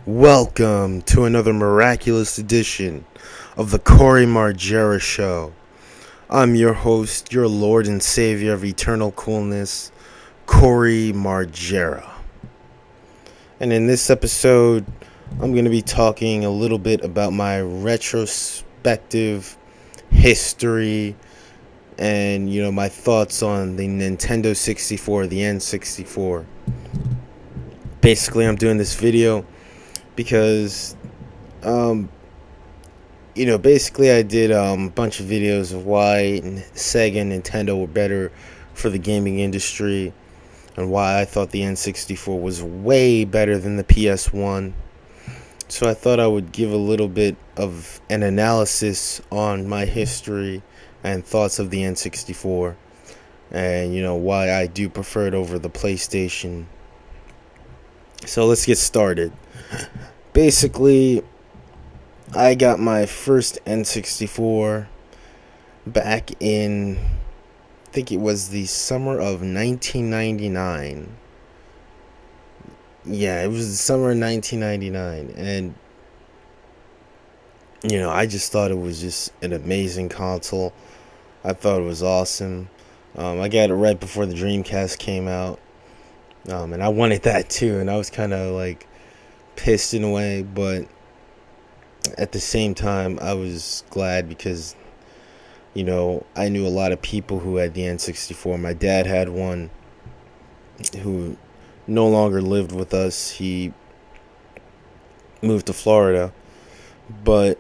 Welcome to another miraculous edition of the Corey Margera Show. I'm your host, your Lord and Savior of eternal coolness, Corey Margera. And in this episode, I'm going to be talking a little bit about my retrospective history and, my thoughts on the Nintendo 64, the N64. Basically, I'm doing this video because basically I did a bunch of videos of why Sega and Nintendo were better for the gaming industry and why I thought the N64 was way better than the PS1. So I thought I would give a little bit of an analysis on my history and thoughts of the N64 and why I do prefer it over the PlayStation. So let's get started. Basically, I got my first N64 back in, I think it was the summer of 1999. Yeah, it was the summer of 1999. And, I just thought it was just an amazing console. I thought it was awesome. I got it right before the Dreamcast came out. And I wanted that too. And I was kind of like pissed in a way, but at the same time I was glad because I knew a lot of people who had the N64. My dad had one who no longer lived with us. He moved to Florida, but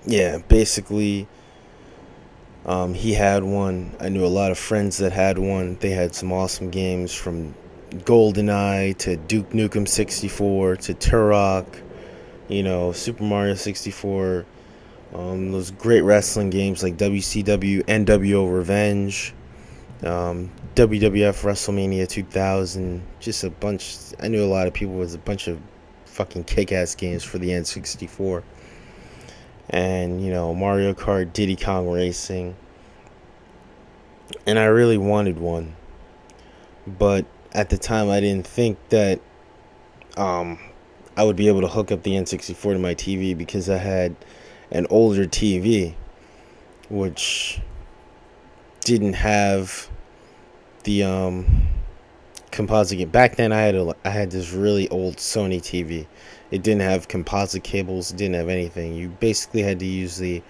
yeah, basically he had one. I knew a lot of friends that had one. They had some awesome games, from GoldenEye to Duke Nukem 64 to Turok, Super Mario 64, those great wrestling games like WCW, NWO Revenge, WWF WrestleMania 2000, just a bunch. I knew a lot of people with a bunch of fucking kick-ass games for the N64. And, Mario Kart, Diddy Kong Racing. And I really wanted one. But at the time, I didn't think that I would be able to hook up the N64 to my TV because I had an older TV, which didn't have the composite. Back then, I had this really old Sony TV. It didn't have composite cables. It didn't have anything. You basically had to use the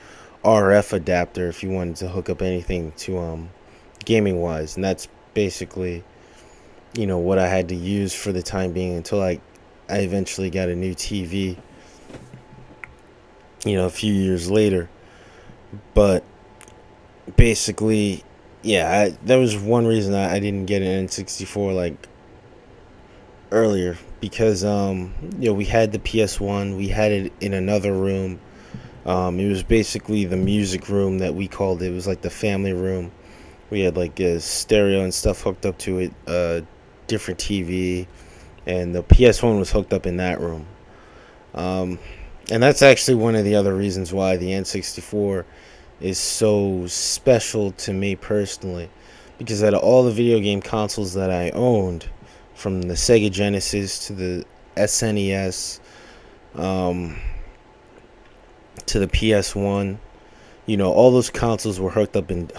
RF adapter if you wanted to hook up anything to gaming wise, and that's basically what I had to use for the time being until I eventually got a new TV, a few years later. But basically, yeah, that was one reason I didn't get an N64 like earlier, because we had the PS1. We had it in another room. It was basically the music room that we called it. It was like the family room. We had like a stereo and stuff hooked up to it, different TV, and the PS1 was hooked up in that room. And that's actually one of the other reasons why the N64 is so special to me personally, because out of all the video game consoles that I owned, from the Sega Genesis to the SNES, to the PS1, all those consoles were hooked up in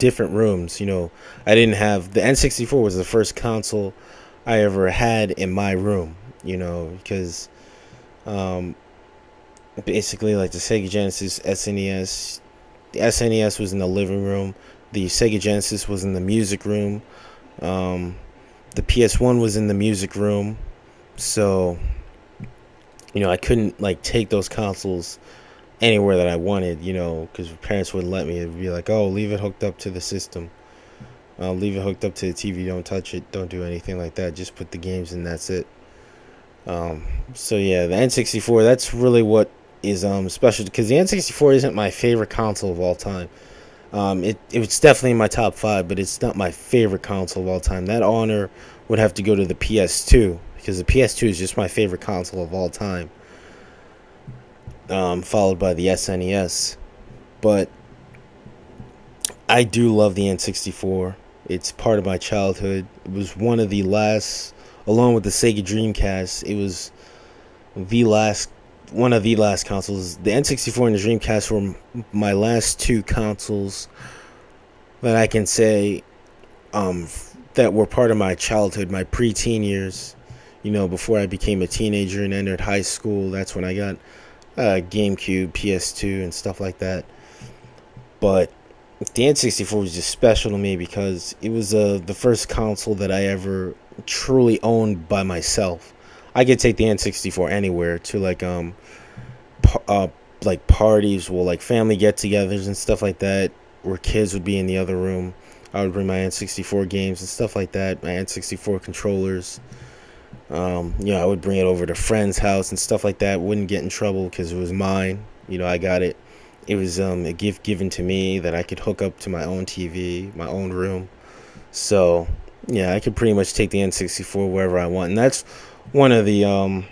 different rooms. I didn't have the N64 was the first console I ever had in my room. Because basically, like the Sega Genesis, SNES, the SNES was in the living room. The Sega Genesis was in the music room. The PS1 was in the music room. So, I couldn't like take those consoles anywhere that I wanted, because parents wouldn't let me. It'd be like, oh, leave it hooked up to the system. Leave it hooked up to the TV. Don't touch it. Don't do anything like that. Just put the games in. That's it. So yeah, the N64. That's really what is special, because the N64 isn't my favorite console of all time. It's definitely in my top 5, but it's not my favorite console of all time. That honor would have to go to the PS2, because the PS2 is just my favorite console of all time. Followed by the SNES. But I do love the N64. It's part of my childhood. It was one of the last, along with the Sega Dreamcast, it was the last one of the last consoles. The N64 and the Dreamcast were my last two consoles that I can say that were part of my childhood, my preteen years. You know, before I became a teenager and entered high school, that's when I got GameCube, PS2, and stuff like that. But the N64 was just special to me because it was the first console that I ever truly owned by myself. I could take the N64 anywhere to like parties, well, like family get-togethers and stuff like that, where kids would be in the other room. I would bring my N64 games and stuff like that, my N64 controllers. I would bring it over to friends' house and stuff like that. Wouldn't get in trouble because it was mine. I got it. It was a gift given to me that I could hook up to my own TV, my own room. So yeah, I could pretty much take the N64 wherever I want, and that's one of the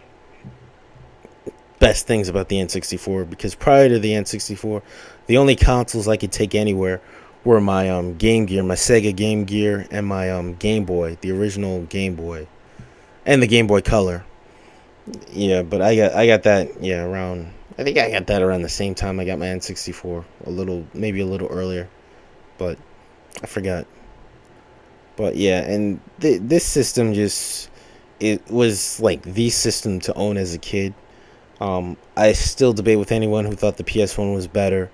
best things about the N64, because prior to the N64, the only consoles I could take anywhere were my Game Gear, my Sega Game Gear, and my Game Boy, the original Game Boy, and the Game Boy Color. Yeah, but I got that, yeah, around, I think I got that around the same time I got my N64, maybe a little earlier, but I forgot. But yeah, and this system just, it was like the system to own as a kid. I still debate with anyone who thought the PS1 was better.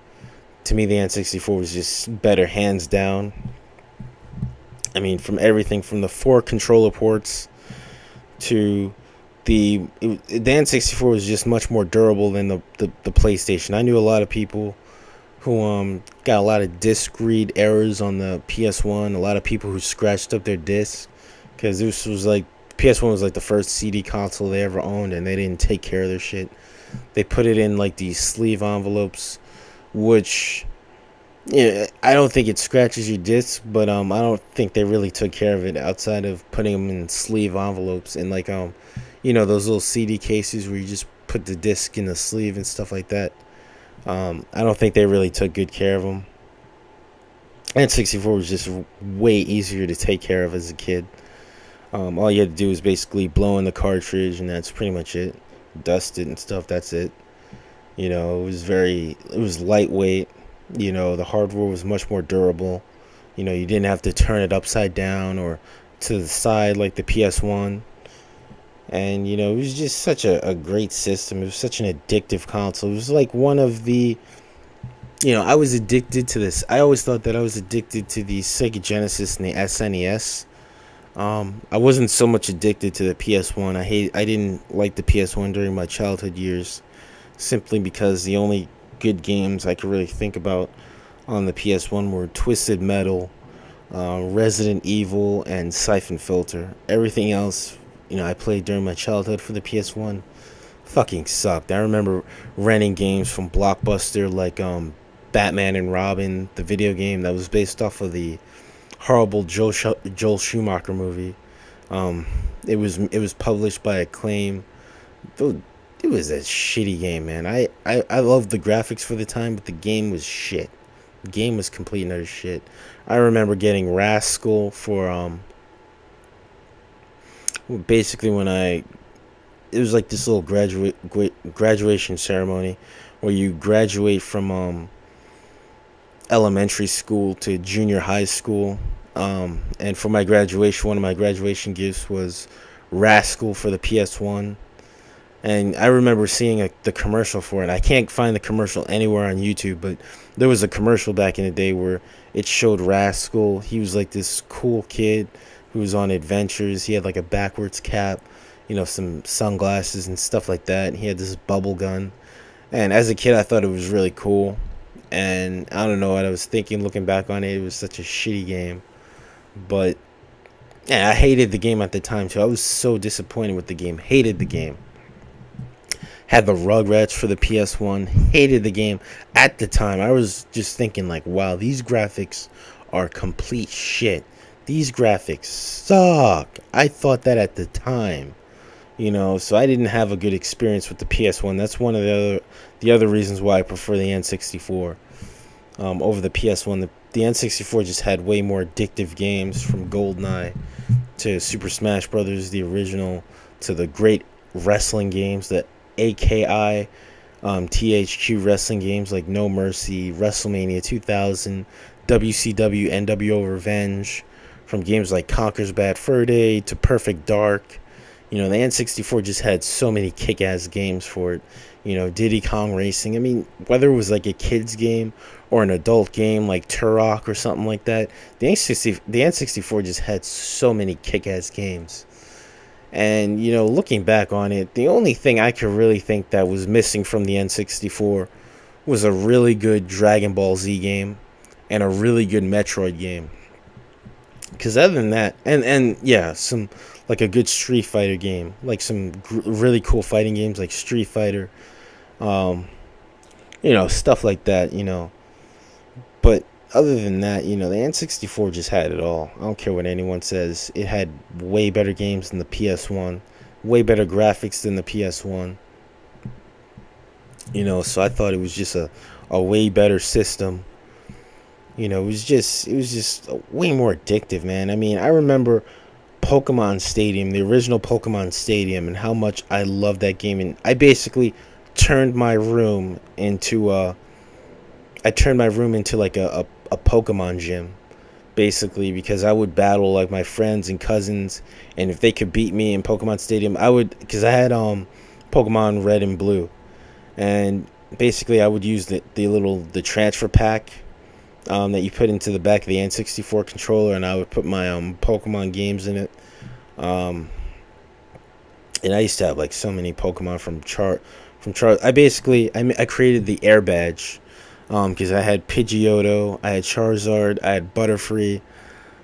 To me, the N64 was just better, hands down. I mean, from everything from the 4 controller ports to the N64 was just much more durable than the PlayStation. I knew a lot of people who got a lot of disc read errors on the PS1. A lot of people who scratched up their discs because this was like, PS1 was like the first CD console they ever owned, and they didn't take care of their shit. They put it in like these sleeve envelopes, which, yeah, I don't think it scratches your disc, but I don't think they really took care of it outside of putting them in sleeve envelopes and like those little CD cases where you just put the disc in the sleeve and stuff like that. I don't think they really took good care of them. N64 was just way easier to take care of as a kid. All you had to do was basically blow in the cartridge, and that's pretty much it. Dust it and stuff. That's it. It was lightweight. The hardware was much more durable. You didn't have to turn it upside down or to the side like the PS1. And, it was just such a great system. It was such an addictive console. It was like one of the, I was addicted to this. I always thought that I was addicted to the Sega Genesis and the SNES. I wasn't so much addicted to the PS1. I didn't like the PS1 during my childhood years, simply because the only good games I could really think about on the PS1 were Twisted Metal, Resident Evil, and Siphon Filter. Everything else, I played during my childhood for the PS1 fucking sucked. I remember renting games from Blockbuster like Batman and Robin, the video game that was based off of the horrible Joel Schumacher movie. It was published by Acclaim. It was a shitty game, man. I loved the graphics for the time, but the game was shit. The game was complete and utter shit. I remember getting Rascal for basically when it was like this little graduation ceremony where you graduate from elementary school to junior high school, and for my graduation, one of my graduation gifts was Rascal for the PS1. And I remember seeing the commercial for it. I can't find the commercial anywhere on YouTube, but there was a commercial back in the day where it showed Rascal. He was like this cool kid who was on adventures. He had like a backwards cap, some sunglasses and stuff like that. And he had this bubble gun. And as a kid, I thought it was really cool. And I don't know what I was thinking looking back on it. It was such a shitty game. But yeah, I hated the game at the time too. I was so disappointed with the game. Hated the game. Had the Rugrats for the PS1. Hated the game at the time. I was just thinking like, wow, these graphics are complete shit. These graphics suck. I thought that at the time. So I didn't have a good experience with the PS1. That's one of the other reasons why I prefer the N64 over the PS1. The N64 just had way more addictive games, from GoldenEye to Super Smash Brothers, the original, to the great wrestling games that AKI, THQ wrestling games like No Mercy, WrestleMania 2000, WCW NWO Revenge, from games like Conker's Bad Fur Day to Perfect Dark. The N64 just had so many kick-ass games for it. Diddy Kong Racing. I mean, whether it was like a kid's game or an adult game like Turok or something like that, the N64 just had so many kick-ass games. And, looking back on it, the only thing I could really think that was missing from the N64 was a really good Dragon Ball Z game and a really good Metroid game. Because other than that, and yeah, some like a good Street Fighter game, like some really cool fighting games like Street Fighter, stuff like that, But other than that, the N64 just had it all. I don't care what anyone says. It had way better games than the PS1, way better graphics than the PS1. So I thought it was just a way better system. It was just way more addictive, man. I mean, I remember Pokemon Stadium, the original Pokemon Stadium, and how much I loved that game. And I basically turned my room into like a Pokemon gym, basically, because I would battle like my friends and cousins, and if they could beat me in Pokemon Stadium, because I had Pokemon Red and Blue, and basically I would use the transfer pack that you put into the back of the N64 controller, and I would put my Pokemon games in it. And I used to have like so many Pokemon from Char. I created the Air Badge, because I had Pidgeotto, I had Charizard, I had Butterfree,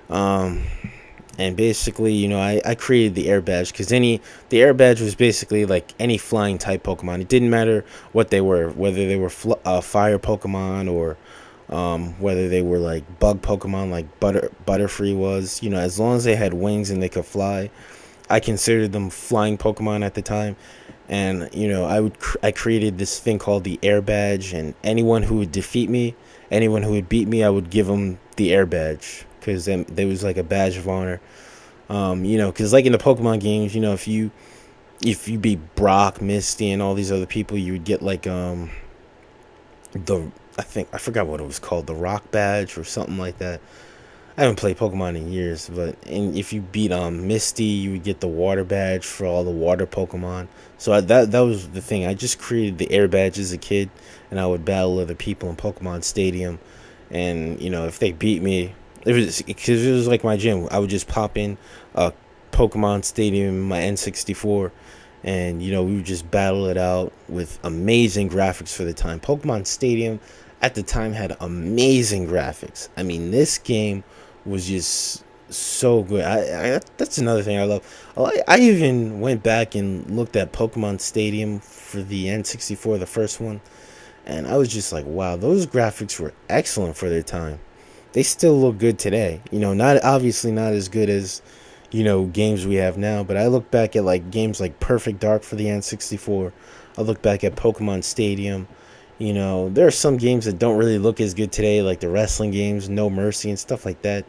and basically, I created the Air Badge because the Air Badge was basically like any flying type Pokemon. It didn't matter what they were, whether they were fire Pokemon or whether they were like bug Pokemon like Butterfree was. As long as they had wings and they could fly, I considered them flying Pokemon at the time. And I created this thing called the Air Badge, and anyone who would defeat me, anyone who would beat me, I would give them the Air Badge, because then there was like a badge of honor. Because like in the Pokemon games, if you beat Brock, Misty, and all these other people, you would get like I forgot what it was called, the Rock Badge or something like that. I haven't played Pokemon in years, and if you beat Misty, you would get the Water Badge for all the water Pokemon. So that was the thing. I just created the Air Badge as a kid, and I would battle other people in Pokemon Stadium. And if they beat me, because it was like my gym. I would just pop in Pokemon Stadium in my N64, and we would just battle it out with amazing graphics for the time. Pokemon Stadium at the time had amazing graphics. I mean, this game was just so good. That's another thing I love. I even went back and looked at Pokemon Stadium for the N64, the first one, and I was just like, wow, those graphics were excellent for their time. They still look good today. Not obviously not as good as games we have now, but I look back at like games like Perfect Dark for the N64. I look back at Pokemon Stadium. There are some games that don't really look as good today, like the wrestling games, No Mercy and stuff like that,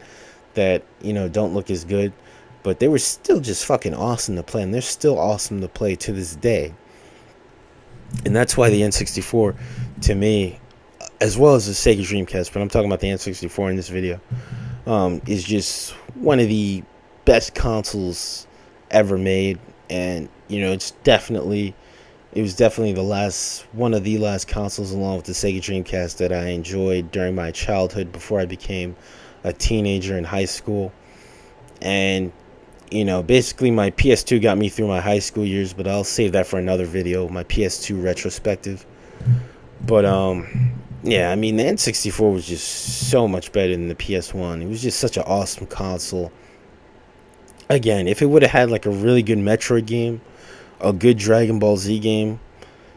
don't look as good. But they were still just fucking awesome to play, and they're still awesome to play to this day. And that's why the N64, to me, as well as the Sega Dreamcast, but I'm talking about the N64 in this video, is just one of the best consoles ever made. And, it was definitely one of the last consoles, along with the Sega Dreamcast, that I enjoyed during my childhood before I became a teenager in high school. And basically my PS2 got me through my high school years, but I'll save that for another video, my PS2 retrospective. But yeah, I mean, the N64 was just so much better than the PS1. It was just such an awesome console. Again, if it would have had like a really good Metroid game, a good Dragon Ball Z game,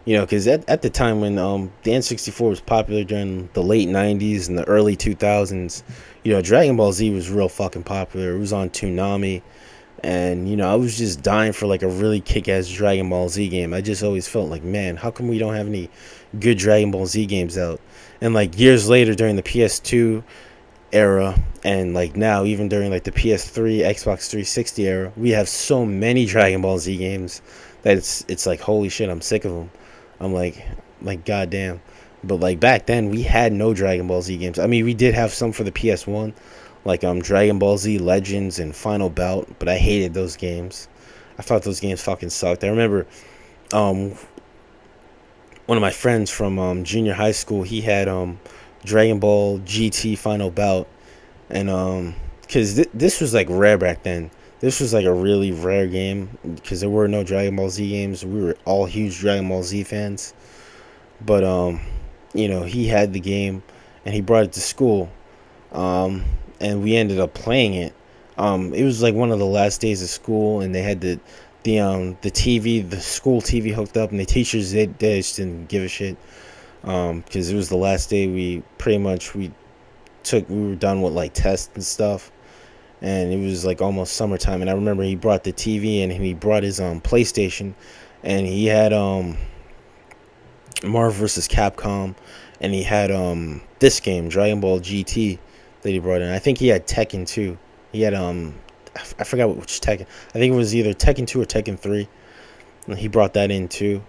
because at the time when the N64 was popular during the late 90s and the early 2000s, Dragon Ball Z was real fucking popular. It was on Toonami, and I was just dying for like a really kick-ass Dragon Ball Z game. I just always felt like, man, how come we don't have any good Dragon Ball Z games out? And like years later, during the PS2 era, and like now even during like the PS3, Xbox 360 era, we have so many Dragon Ball Z games that it's like, holy shit, I'm sick of them. I'm like goddamn. But like back then, we had no Dragon Ball Z games. I mean, we did have some for the PS1, like Dragon Ball Z Legends and Final Bout, but I hated those games. I thought those games fucking sucked. I remember um one of my friends from junior high school, he had Dragon Ball GT Final Bout, and because this was like rare back then. This was like a really rare game because there were no Dragon Ball Z games. We were all huge Dragon Ball Z fans, but he had the game and he brought it to school, um, and we ended up playing it. It was like one of the last days of school, and they had the TV, the school TV hooked up, and the teachers they just didn't give a shit because it was the last day. We pretty much we were done with like tests and stuff, and it was like almost summertime. And I remember he brought the TV and he brought his PlayStation, and he had Marvel vs. Capcom, and he had this game Dragon Ball GT that he brought in. I think he had Tekken 2. He had I forgot which Tekken. I think it was either Tekken 2 or Tekken 3. And he brought that in too.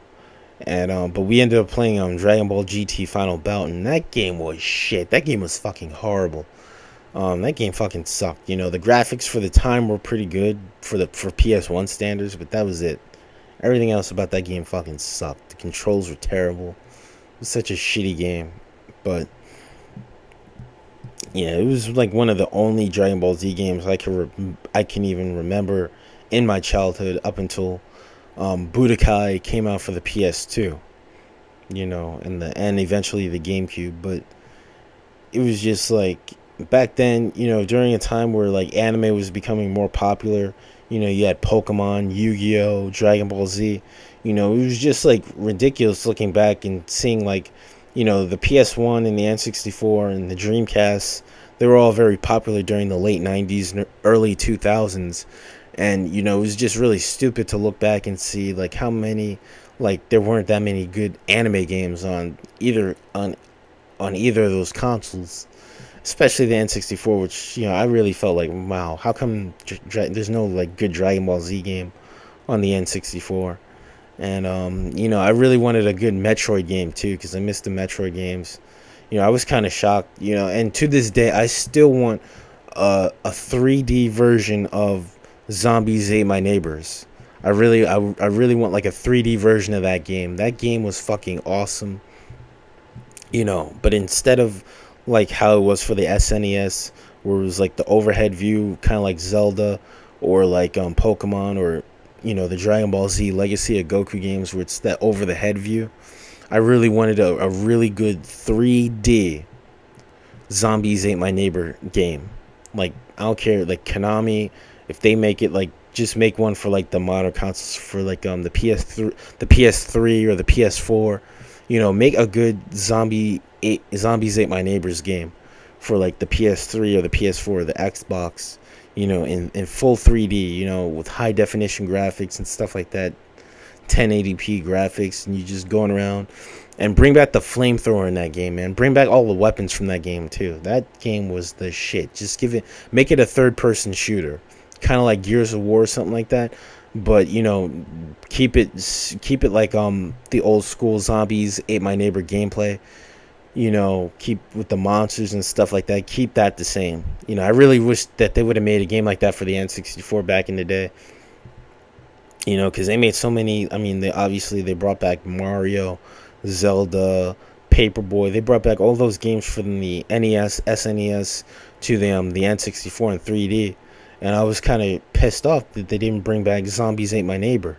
And but we ended up playing Dragon Ball GT Final Bout, and that game was shit. That game was fucking horrible. That game fucking sucked. You know, the graphics for the time were pretty good for PS1 standards, but that was it. Everything else about that game fucking sucked. The controls were terrible. It was such a shitty game. But yeah, it was like one of the only Dragon Ball Z games I can even remember in my childhood up until Budokai came out for the PS2. You know, and eventually the GameCube. But it was just like back then, you know, during a time where like anime was becoming more popular. You know, you had Pokemon, Yu-Gi-Oh, Dragon Ball Z. You know, it was just like ridiculous looking back and seeing like, you know, the PS1 and the N64 and the Dreamcast. They were all very popular during the late 90s and early 2000s. And, you know, it was just really stupid to look back and see like how many, like there weren't that many good anime games on either of those consoles. Especially the N64, which, you know, I really felt like, wow, how come there's no like good Dragon Ball Z game on the N64? And you know, I really wanted a good Metroid game too, because I missed the Metroid games. You know, I was kind of shocked, you know, and to this day I still want a 3D version of Zombies Ate My Neighbors. I really want like a 3D version of that game. That game was fucking awesome. You know, but instead of like how it was for the SNES, where it was like the overhead view, kind of like Zelda, or like Pokemon, or you know, the Dragon Ball Z Legacy of Goku games, where it's that over the head view. I really wanted a really good 3D Zombies Ate My Neighbor game. Like, I don't care, like Konami, if they make it, like just make one for like the modern consoles, for like the PS3 or the PS4. You know, make a good Zombies Ate My Neighbors game for like the PS3 or the PS4 or the Xbox, you know, in full 3D, you know, with high definition graphics and stuff like that, 1080p graphics, and you just going around. And bring back the flamethrower in that game, man. Bring back all the weapons from that game too. That game was the shit. Just make it a third person shooter, kind of like Gears of War or something like that. But you know, keep it like the old school Zombies Ate My Neighbor gameplay. You know, keep with the monsters and stuff like that. Keep that the same. You know, I really wish that they would have made a game like that for the N64 back in the day. You know, because they made so many. I mean, they brought back Mario, Zelda, Paperboy. They brought back all those games from the NES, SNES to the N64 in 3D. And I was kind of pissed off that they didn't bring back Zombies Ate My Neighbor.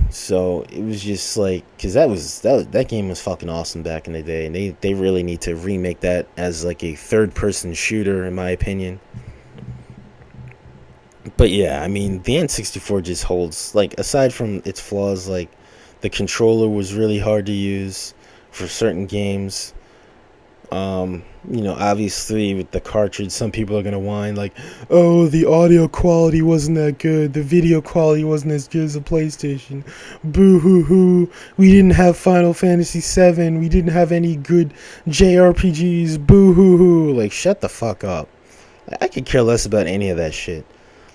So it was just like, because that game was fucking awesome back in the day, and they really need to remake that as like a third person shooter, in my opinion. But yeah, I mean, the N64 just holds, like, aside from its flaws, like the controller was really hard to use for certain games. You know, obviously with the cartridge, some people are gonna whine like, "Oh, the audio quality wasn't that good. The video quality wasn't as good as the PlayStation. Boo hoo hoo. We didn't have Final Fantasy VII. We didn't have any good JRPGs. Boo hoo hoo." Like, shut the fuck up. I could care less about any of that shit.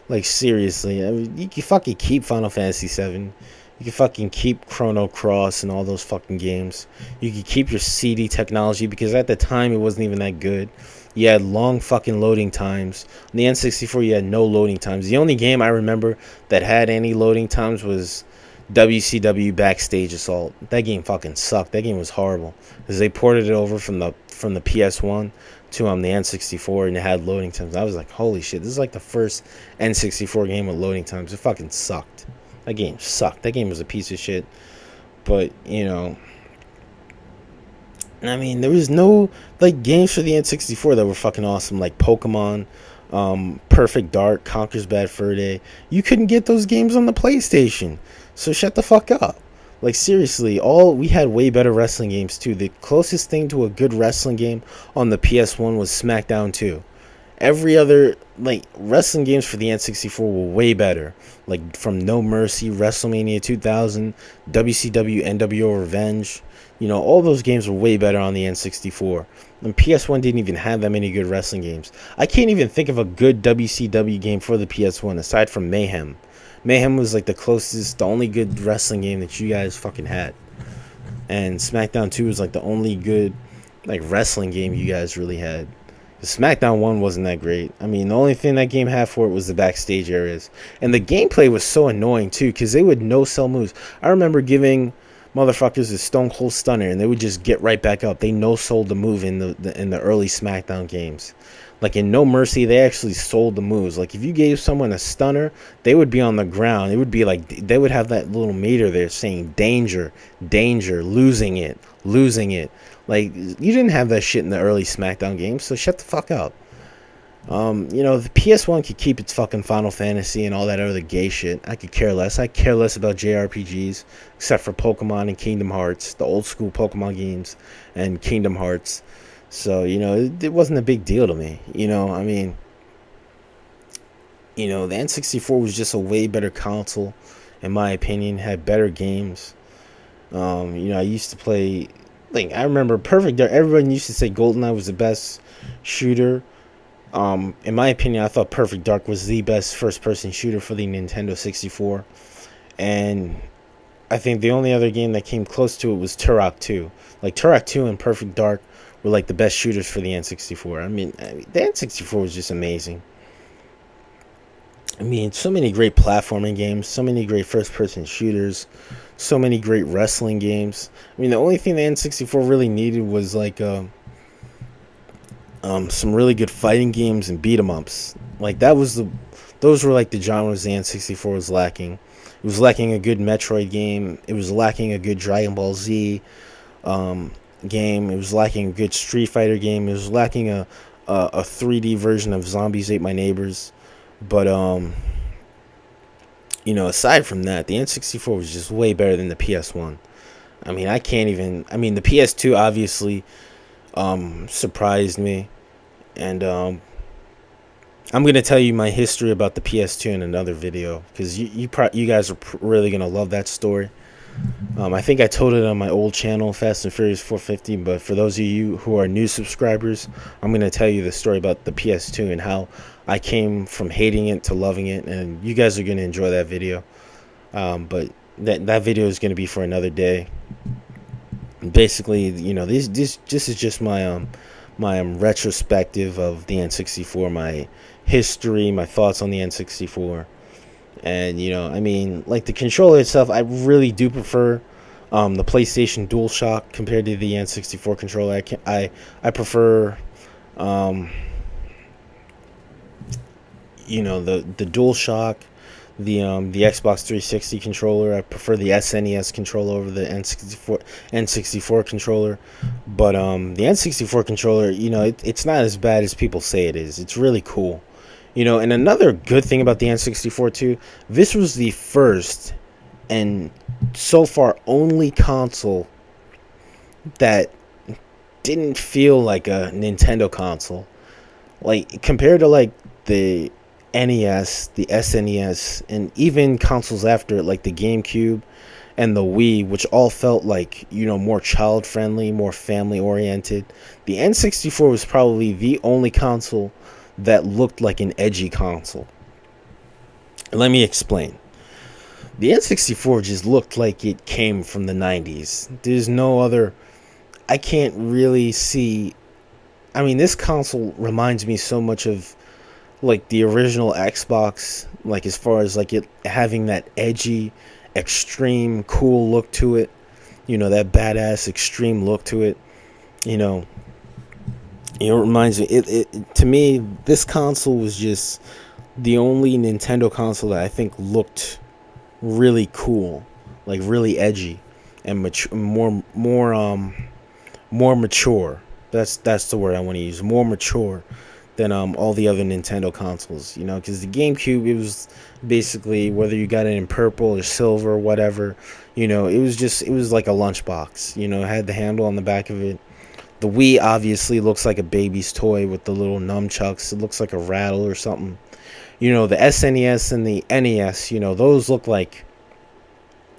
Like, seriously, I mean, you can fucking keep Final Fantasy 7. You can fucking keep Chrono Cross and all those fucking games. You can keep your CD technology, because at the time it wasn't even that good. You had long fucking loading times. On the N64, you had no loading times. The only game I remember that had any loading times was WCW Backstage Assault. That game fucking sucked. That game was horrible, because they ported it over from the PS1 to the N64, and it had loading times. I was like, holy shit, this is like the first N64 game with loading times. It fucking sucked. That game sucked. That game was a piece of shit. But, you know, I mean, there was no, like, games for the N64 that were fucking awesome, like Pokemon, Perfect Dark, Conker's Bad Fur Day. You couldn't get those games on the PlayStation. So shut the fuck up. Like, seriously, we had way better wrestling games too. The closest thing to a good wrestling game on the PS1 was SmackDown 2. Every other, like, wrestling games for the N64 were way better. Like, from No Mercy, WrestleMania 2000, WCW NWO Revenge. You know, all those games were way better on the N64. And PS1 didn't even have that many good wrestling games. I can't even think of a good WCW game for the PS1 aside from Mayhem. Mayhem was like the closest, the only good wrestling game that you guys fucking had. And SmackDown 2 was like the only good, like, wrestling game you guys really had. The SmackDown 1 wasn't that great. I mean, the only thing that game had for it was the backstage areas. And the gameplay was so annoying too, because they would no-sell moves. I remember giving motherfuckers a Stone Cold Stunner, and they would just get right back up. They no-sold the move in the early SmackDown games. Like, in No Mercy, they actually sold the moves. Like, if you gave someone a stunner, they would be on the ground. It would be like, they would have that little meter there saying, danger, danger, losing it, losing it. Like, you didn't have that shit in the early SmackDown games, so shut the fuck up. You know, the PS1 could keep its fucking Final Fantasy and all that other gay shit. I could care less. I care less about JRPGs, except for Pokemon and Kingdom Hearts, the old school Pokemon games and Kingdom Hearts. So, you know, it wasn't a big deal to me. You know, I mean, you know, the N64 was just a way better console, in my opinion, had better games. You know, I used to play, like, I remember Perfect Dark. Everyone used to say GoldenEye was the best shooter. In my opinion, I thought Perfect Dark was the best first-person shooter for the Nintendo 64. And I think the only other game that came close to it was Turok 2. Like, Turok 2 and Perfect Dark were like the best shooters for the N64. I mean, the N64 was just amazing. I mean, so many great platforming games, so many great first-person shooters, so many great wrestling games. I mean, the only thing the N64 really needed was like some really good fighting games and beat 'em ups. Like, those were like the genres the N64 was lacking. It was lacking a good Metroid game. It was lacking a good Dragon Ball Z game. It was lacking a good Street Fighter game. It was lacking a 3D version of Zombies Ate My Neighbors. But you know, aside from that, the N64 was just way better than the PS1. I mean, the PS2 obviously surprised me, and I'm gonna tell you my history about the PS2 in another video, because you guys are really gonna love that story. I think I told it on my old channel, Fast and Furious 450, but for those of you who are new subscribers, I'm going to tell you the story about the PS2 and how I came from hating it to loving it, and you guys are going to enjoy that video. But that video is going to be for another day. Basically, you know, this is just my retrospective of the N64, my history, my thoughts on the N64. And, you know, I mean, like, the controller itself, I really do prefer the PlayStation DualShock compared to the N64 controller. I prefer, you know, the DualShock, the Xbox 360 controller. I prefer the SNES controller over the N64 controller. But the N64 controller, you know, it's not as bad as people say it is. It's really cool. You know, and another good thing about the N64 too, this was the first and so far only console that didn't feel like a Nintendo console. Like, compared to like the NES, the SNES, and even consoles after it, like the GameCube and the Wii, which all felt like, you know, more child friendly, more family oriented. The N64 was probably the only console that looked like an edgy console. Let me explain. The N64 just looked like it came from the 90s. There's no other. I can't really see. I mean, this console reminds me so much of like the original Xbox, like as far as like it having that edgy, extreme, cool look to it. You know, that badass, extreme look to it. You know, it reminds me. To me, this console was just the only Nintendo console that I think looked really cool, like really edgy, and more mature. That's the word I want to use. More mature than all the other Nintendo consoles. You know, because the GameCube, it was basically whether you got it in purple or silver or whatever. You know, it was like a lunchbox. You know, it had the handle on the back of it. The Wii obviously looks like a baby's toy with the little nunchucks. It looks like a rattle or something. You know, the SNES and the NES, you know, those look like,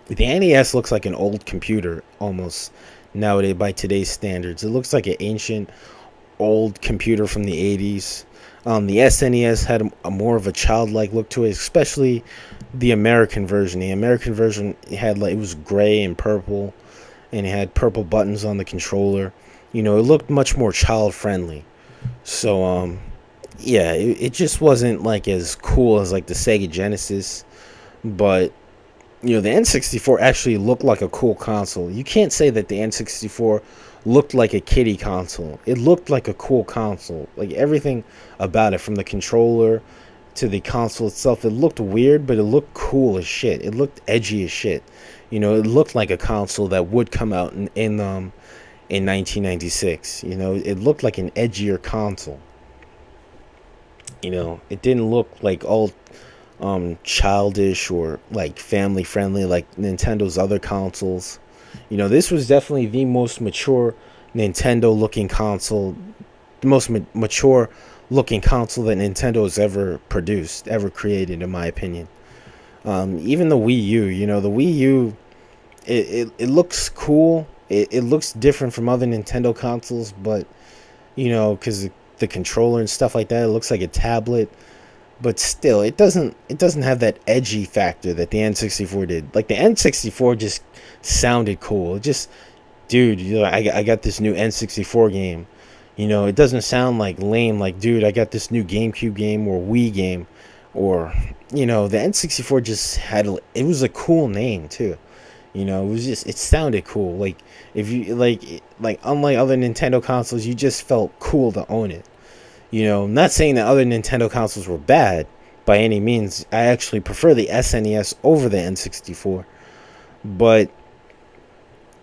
the NES looks like an old computer almost nowadays by today's standards. It looks like an ancient old computer from the 80s. The SNES had a more of a childlike look to it, especially the American version. The American version had like, it was gray and purple, and it had purple buttons on the controller. You know, it looked much more child friendly. So yeah, it just wasn't like as cool as like the Sega Genesis, but you know, the N64 actually looked like a cool console. You can't say that the N64 looked like a kiddie console. It looked like a cool console. Like everything about it, from the controller to the console itself, it looked weird, but it looked cool as shit. It looked edgy as shit. You know, it looked like a console that would come out in 1996. You know, it looked like an edgier console. You know, it didn't look like all childish or like family friendly like Nintendo's other consoles. You know, this was definitely the most mature Nintendo looking console, the most mature looking console that Nintendo has ever produced, ever created, in my opinion. Even the Wii U, you know, the Wii U, it looks cool. It looks different from other Nintendo consoles, but you know, because the controller and stuff like that, it looks like a tablet. But still, it doesn't have that edgy factor that the N64 did. Like the N64 just sounded cool. It just, dude, you know, I got this new N64 game. You know, it doesn't sound like lame. Like, dude, I got this new GameCube game or Wii game, or you know, the N64 just had, it was a cool name too. You know, it was just, it sounded cool. Like if you like unlike other Nintendo consoles, you just felt cool to own it. You know, I'm not saying that other Nintendo consoles were bad by any means. I actually prefer the SNES over the N64. But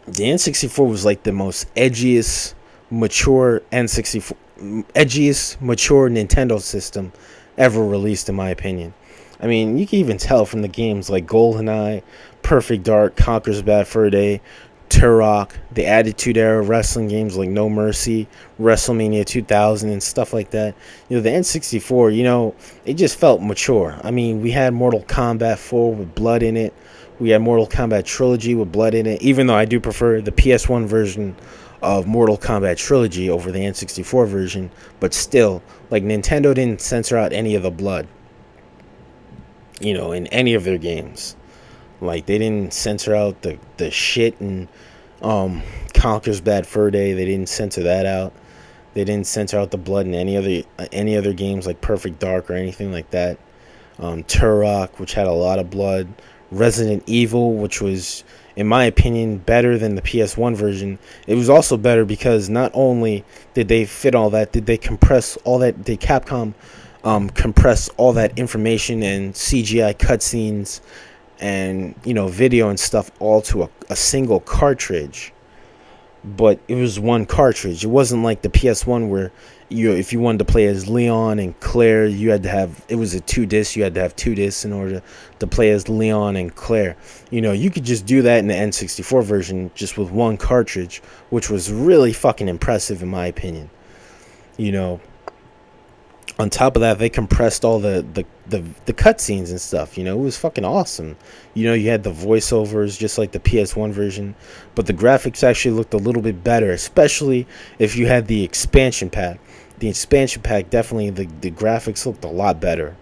the N64 was like the most edgiest, mature Nintendo system ever released, in my opinion. I mean, you can even tell from the games like GoldenEye, Perfect Dark, Conker's Bad Fur Day, Turok, the Attitude Era wrestling games like No Mercy, WrestleMania 2000, and stuff like that. You know, the N64, you know, it just felt mature. I mean, we had Mortal Kombat 4 with blood in it. We had Mortal Kombat Trilogy with blood in it, even though I do prefer the PS1 version of Mortal Kombat Trilogy over the N64 version. But still, like, Nintendo didn't censor out any of the blood, you know, in any of their games. Like, they didn't censor out the shit in Conker's Bad Fur Day. They didn't censor that out. They didn't censor out the blood in any other games like Perfect Dark or anything like that. Turok, which had a lot of blood. Resident Evil, which was, in my opinion, better than the PS1 version. It was also better because not only did they fit all that, did they compress all that, did Capcom compress all that information and CGI cutscenes and, you know, video and stuff all to a single cartridge. But it was one cartridge. It wasn't like the PS1 where if you wanted to play as Leon and Claire, you had to have, it was a 2-disc, you had to have 2 discs in order to play as Leon and Claire. You know, you could just do that in the N64 version just with one cartridge, which was really fucking impressive in my opinion. You know, on top of that, they compressed all the cutscenes and stuff. You know, it was fucking awesome. You know, you had the voiceovers just like the PS1 version, but the graphics actually looked a little bit better, especially if you had the expansion pack. The expansion pack, definitely the graphics looked a lot better.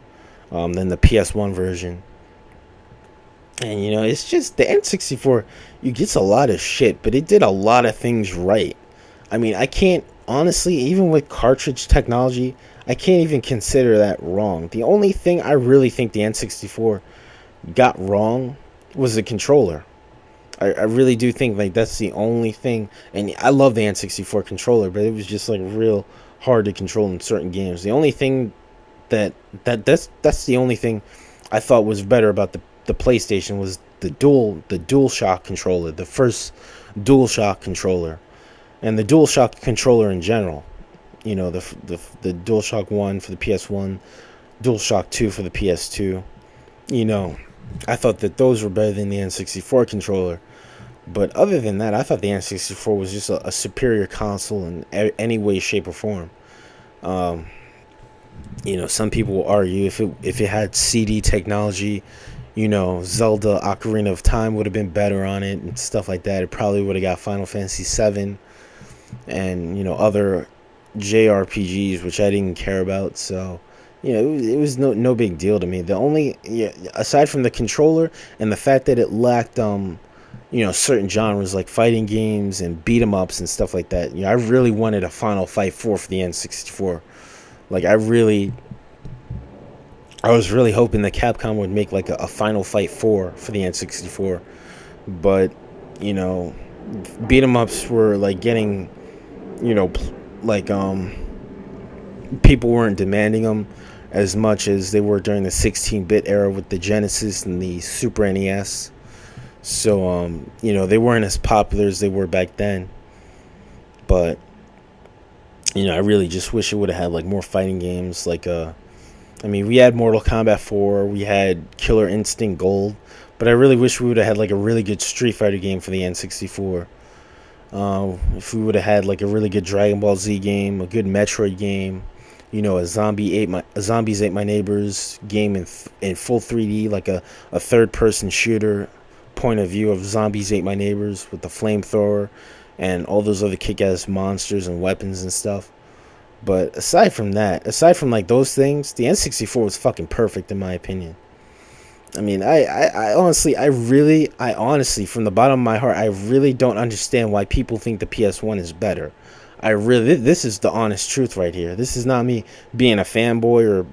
than the PS1 version. And it's just the N64. You gets a lot of shit, but it did a lot of things right. I mean, I can't honestly, even with cartridge technology, I can't even consider that wrong. The only thing I really think the N64 got wrong was the controller. I really do think like that's the only thing. And I love the N64 controller, but it was just like real hard to control in certain games. The only thing that's the only thing I thought was better about the PlayStation was the Dual Shock controller, the first Dual Shock controller, and the Dual Shock controller in general. The Dual Shock 1 for the PS1, Dual Shock 2 for the PS2. I thought that those were better than the N64 controller. But other than that, I thought the N64 was just a superior console in any way, shape, or form. Some people will argue if it had CD technology, Zelda Ocarina of Time would have been better on it and stuff like that. It probably would have got Final Fantasy VII and other JRPGs, which I didn't care about. So it was no big deal to me. The only aside from the controller and the fact that it lacked certain genres like fighting games and beat 'em ups and stuff like that. I really wanted a Final Fight 4 for the N64. Like I was really hoping that Capcom would make like a Final Fight 4 for the N64, but beat 'em ups were like getting, like people weren't demanding them as much as they were during the 16-bit era with the Genesis and the Super NES. So they weren't as popular as they were back then. But I really just wish it would have had like more fighting games. Like we had Mortal Kombat 4, we had Killer Instinct Gold, but I really wish we would have had like a really good Street Fighter game for the N64. If we would have had like a really good Dragon Ball Z game, a good Metroid game, a Zombies Ate My Neighbors game in full 3D, like a third-person shooter point of view of Zombies Ate My Neighbors with the flamethrower and all those other kick-ass monsters and weapons and stuff. But aside from like those things, the N64 was fucking perfect in my opinion. I mean, I honestly, from the bottom of my heart, I really don't understand why people think the PS1 is better. This is the honest truth right here. This is not me being a fanboy, or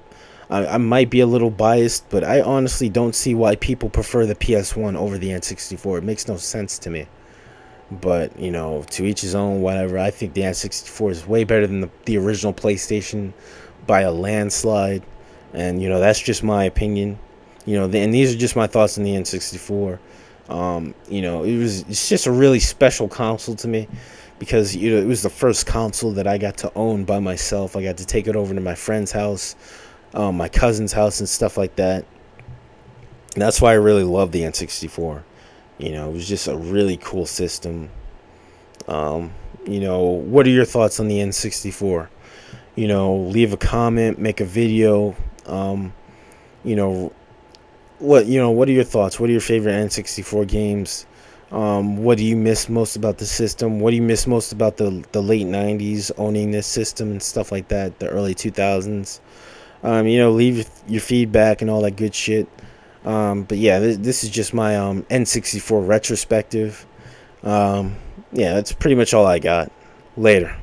I might be a little biased, but I honestly don't see why people prefer the PS1 over the N64. It makes no sense to me. But, to each his own, whatever. I think the N64 is way better than the original PlayStation by a landslide. And, that's just my opinion. And these are just my thoughts on the N64. It's just a really special console to me because, it was the first console that I got to own by myself. I got to take it over to my friend's house, my cousin's house, and stuff like that. And that's why I really love the N64. It was just a really cool system. What are your thoughts on the N64? Leave a comment, make a video. What are your thoughts? What are your favorite N64 games? What do you miss most about the system? What do you miss most about the late 90s owning this system and stuff like that, the early 2000s? Leave your feedback and all that good shit. But yeah, this is just my N64 retrospective. Yeah, that's pretty much all I got. Later.